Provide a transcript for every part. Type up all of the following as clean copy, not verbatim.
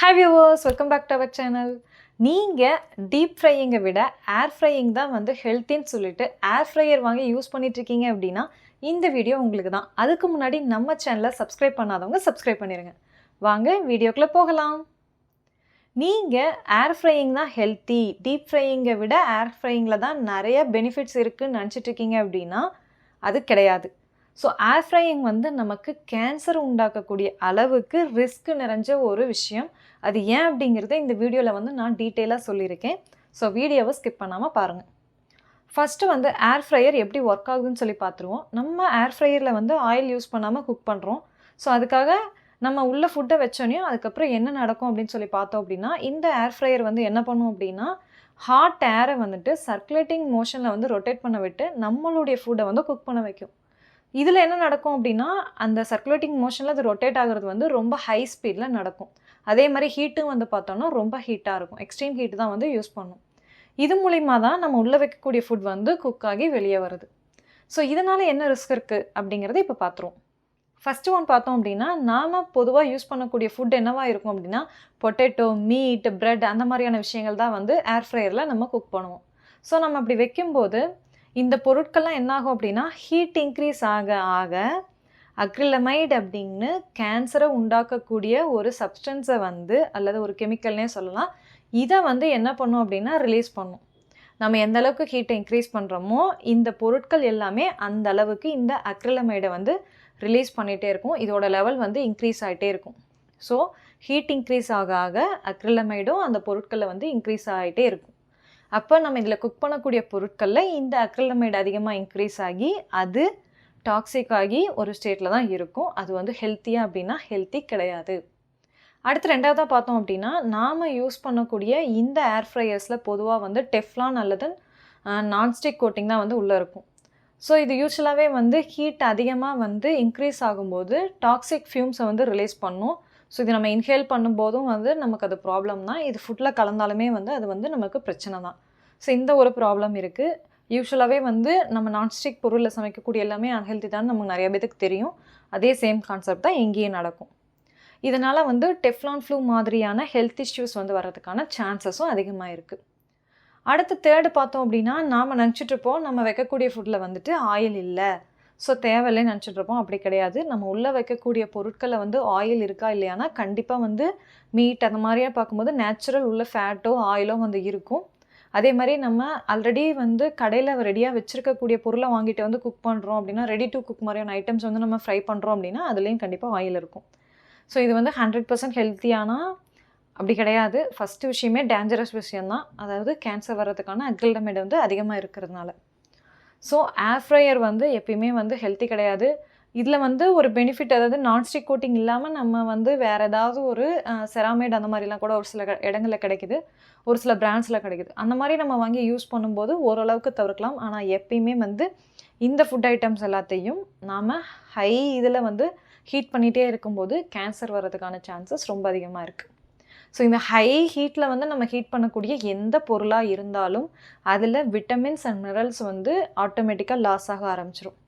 Hi viewers, welcome back to our channel. நீங்கள் deep ஃப்ரையிங்கை விட ஏர் frying தான் வந்து ஹெல்த்தின்னு சொல்லிட்டு ஏர் ஃப்ரையர் வாங்கி யூஸ் பண்ணிட்டுருக்கீங்க அப்படின்னா இந்த வீடியோ உங்களுக்கு தான். அதுக்கு முன்னாடி நம்ம சேனலை சப்ஸ்கிரைப் பண்ணாதவங்க சப்ஸ்கிரைப் பண்ணிடுங்க. வாங்க வீடியோக்குள்ளே போகலாம். நீங்கள் ஏர் ஃப்ரையிங் தான் ஹெல்த்தி, டீப் ஃப்ரையிங்கை விட ஏர் ஃப்ரையிங்கில் தான் நிறைய பெனிஃபிட்ஸ் இருக்குதுன்னு நினச்சிட்ருக்கீங்க அப்படின்னா அது கிடையாது. ஸோ ஏர் ஃப்ரையிங் வந்து நமக்கு கேன்சர் உண்டாக்கக்கூடிய அளவுக்கு ரிஸ்க் நிறைஞ்ச ஒரு விஷயம். அது ஏன் அப்படிங்கிறத இந்த வீடியோவில் வந்து நான் டீட்டெயிலாக சொல்லியிருக்கேன். ஸோ வீடியோவை ஸ்கிப் பண்ணாமல் பாருங்கள். ஃபஸ்ட்டு வந்து ஏர் ஃப்ரையர் எப்படி ஒர்க் ஆகுதுன்னு சொல்லி பார்த்துருவோம். நம்ம ஏர் ஃப்ரையரில் வந்து ஆயில் யூஸ் பண்ணாமல் குக் பண்ணுறோம். ஸோ அதுக்காக நம்ம உள்ள ஃபுட்டை வச்சோனையும் அதுக்கப்புறம் என்ன நடக்கும் அப்படின்னு சொல்லி பார்த்தோம் அப்படின்னா, இந்த ஏர் ஃப்ரையர் வந்து என்ன பண்ணும் அப்படின்னா, ஹாட் ஏரை வந்துட்டு சர்க்குலேட்டிங் மோஷனில் வந்து ரொட்டேட் பண்ண விட்டு நம்மளுடைய ஃபுட்டை வந்து குக் பண்ண வைக்கும். இதில் என்ன நடக்கும் அப்படின்னா, அந்த சர்க்குலேட்டிங் மோஷனில் அது ரொட்டேட் ஆகிறது வந்து ரொம்ப ஹை ஸ்பீடில் நடக்கும். அதே மாதிரி ஹீட்டும் வந்து பார்த்தோன்னா ரொம்ப ஹீட்டாக இருக்கும். எக்ஸ்ட்ரீம் ஹீட் தான் வந்து யூஸ் பண்ணும். இது மூலிமா தான் நம்ம உள்ளே வைக்கக்கூடிய ஃபுட் வந்து குக் ஆகி வெளியே வருது. ஸோ இதனால் என்ன ரிஸ்க் இருக்குது அப்படிங்கிறத இப்போ பார்த்துருவோம். ஃபஸ்ட்டு ஒன் பார்த்தோம் அப்படின்னா, நாம் பொதுவாக யூஸ் பண்ணக்கூடிய ஃபுட் என்னவா இருக்கும் அப்படின்னா, பொட்டேட்டோ, மீட், பிரெட் அந்த மாதிரியான விஷயங்கள் தான் வந்து ஏர் ஃப்ரையரில் நம்ம குக் பண்ணுவோம். ஸோ நம்ம அப்படி வைக்கும்போது இந்த பொருட்கள்லாம் என்னாகும் அப்படின்னா, ஹீட் இன்க்ரீஸ் ஆக ஆக அக்ரிலமைட் அப்படின்னு கேன்சரை உண்டாக்கக்கூடிய ஒரு சப்ஸ்டன்ஸை வந்து அல்லது ஒரு கெமிக்கல்னே சொல்லலாம், இதை வந்து என்ன பண்ணும் அப்படின்னா ரிலீஸ் பண்ணும். நம்ம எந்த அளவுக்கு ஹீட்டை இன்க்ரீஸ் பண்ணுறோமோ இந்த பொருட்கள் எல்லாமே அந்த அளவுக்கு இந்த அக்ரிலமைடை வந்து ரிலீஸ் பண்ணிகிட்டே இருக்கும். இதோட லெவல் வந்து இன்க்ரீஸ் ஆகிட்டே இருக்கும். ஸோ ஹீட் இன்க்ரீஸ் ஆக ஆக அக்ரிலமைடும் அந்த பொருட்களில் வந்து இன்க்ரீஸ் ஆகிட்டே இருக்கும். அப்போ நம்ம இதில் குக் பண்ணக்கூடிய பொருட்களில் இந்த அக்ரிலமைடு அதிகமாக இன்க்ரீஸ் ஆகி அது டாக்ஸிக் ஆகி ஒரு ஸ்டேட்டில் தான் இருக்கும். அது வந்து ஹெல்த்தியாக அப்படின்னா ஹெல்த்தி கிடையாது. அடுத்து ரெண்டாவதாக பார்த்தோம் அப்படின்னா, நாம் யூஸ் பண்ணக்கூடிய இந்த ஏர் ஃப்ரையர்ஸில் பொதுவாக வந்து டெஃப்லான் அல்லது நான்ஸ்டிக் கோட்டிங் தான் வந்து உள்ளே இருக்கும். ஸோ இது யூஸ்வலாகவே வந்து ஹீட் அதிகமாக வந்து இன்க்ரீஸ் ஆகும்போது டாக்ஸிக் ஃபியூம்ஸை வந்து ரிலீஸ் பண்ணும். ஸோ இது நம்ம இன்ஹேல் பண்ணும்போதும் வந்து நமக்கு அது ப்ராப்ளம் தான். இது ஃபுட்டில் கலந்தாலுமே வந்து அது வந்து நமக்கு பிரச்சனை தான். ஸோ இந்த ஒரு ப்ராப்ளம் இருக்குது. யூஸ்வலாகவே வந்து நம்ம நான்ஸ்டிக் பொருளில் சமைக்கக்கூடிய எல்லாமே அன்ஹெல்த்தி தான் நமக்கு நிறைய பேருக்கு தெரியும். அதே சேம் கான்செப்ட் தான் எங்கேயும் நடக்கும். இதனால் வந்து டெஃப்லான் ஃப்ளூ மாதிரியான ஹெல்த் இஷ்யூஸ் வந்து வர்றதுக்கான சான்சஸும் அதிகமாக இருக்குது. அடுத்து தேர்டு பார்த்தோம் அப்படின்னா, நாம் நினச்சிட்ருப்போம் நம்ம வைக்கக்கூடிய ஃபுட்டில் வந்துட்டு ஆயில் இல்லை, ஸோ தேவையில்லைன்னு நினச்சிட்ருப்போம். அப்படி கிடையாது. நம்ம உள்ளே வைக்கக்கூடிய பொருட்களில் வந்து ஆயில் இருக்கா இல்லையானா கண்டிப்பாக வந்து மீட் அந்த மாதிரியாக பார்க்கும்போது நேச்சுரல் உள்ள ஃபேட்டோ ஆயிலோ வந்து இருக்கும். அதே மாதிரி நம்ம ஆல்ரெடி வந்து கடையில் ரெடியாக வச்சுருக்கக்கூடிய பொருளை வாங்கிட்டு வந்து குக் பண்ணுறோம் அப்படின்னா, ரெடி டு குக் மாதிரியான ஐட்டம்ஸ் வந்து நம்ம ஃப்ரை பண்ணுறோம் அப்படின்னா அதுலேயும் கண்டிப்பாக ஆயில் இருக்கும். ஸோ இது வந்து 100% ஹெல்த்தியானா அப்படி கிடையாது. ஃபஸ்ட்டு விஷயமே டேஞ்சரஸ் விஷயந்தான். அதாவது கேன்சர் வர்றதுக்கான அக்ரிலமைடு வந்து அதிகமாக இருக்கிறதுனால. ஸோ ஏர் ஃப்ரையர் வந்து எப்பயுமே வந்து ஹெல்த்தி கிடையாது. இதில் வந்து ஒரு பெனிஃபிட், அதாவது நான்ஸ்டிக் கோட்டிங் இல்லாமல் நம்ம வந்து வேறு ஏதாவது ஒரு செராமைடு அந்த மாதிரிலாம் கூட ஒரு சில இடங்களில் கிடைக்குது, ஒரு சில பிராண்ட்ஸில் கிடைக்குது. அந்த மாதிரி நம்ம வாங்கி யூஸ் பண்ணும்போது ஓரளவுக்கு தவிர்க்கலாம். ஆனால் எப்பயுமே வந்து இந்த ஃபுட் ஐட்டம்ஸ் எல்லாத்தையும் நாம் ஹை இதில் வந்து ஹீட் பண்ணிகிட்டே இருக்கும்போது கேன்சர் வர்றதுக்கான சான்சஸ் ரொம்ப அதிகமாக இருக்குது. ஸோ இந்த ஹை ஹீட்டில் வந்து நம்ம ஹீட் பண்ணக்கூடிய எந்த பொருளாக இருந்தாலும் அதில் விட்டமின்ஸ் அண்ட் மினரல்ஸ் வந்து ஆட்டோமேட்டிக்காக லாஸ் ஆக ஆரம்பிச்சிடும்.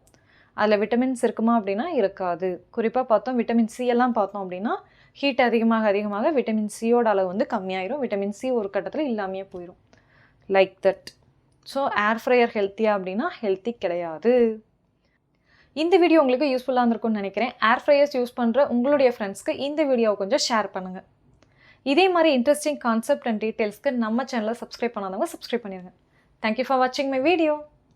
அதில் விட்டமின்ஸ் இருக்குமா அப்படின்னா இருக்காது. குறிப்பாக பார்த்தோம் விட்டமின் சி எல்லாம் பார்த்தோம் அப்படின்னா ஹீட் அதிகமாக அதிகமாக விட்டமின் சியோட அளவு வந்து கம்மியாயிரும். விட்டமின் சி ஒரு கட்டத்தில் இல்லாமையே போயிடும். Like that. So air fryer ஹெல்த்தியா அப்படின்னா ஹெல்த்தி கிடையாது. இந்த வீடியோ உங்களுக்கு யூஸ்ஃபுல்லாக இருந்திருக்கும்னு நினைக்கிறேன். ஏர் ஃப்ரையர்ஸ் யூஸ் பண்ணுற உங்களுடைய ஃப்ரெண்ட்ஸ்க்கு இந்த வீடியோவை கொஞ்சம் ஷேர் பண்ணுங்கள். இதே மாதிரி இன்ட்ரெஸ்டிங் கான்செப்ட் அண்ட் டீட்டெயில்ஸ்க்கு நம்ம சேனலை சப்ஸ்கிரைப் பண்ணாதவங்க சப்ஸ்கிரைப் பண்ணிடுங்க. தேங்க்யூ ஃபார் வாட்சிங் மை வீடியோ.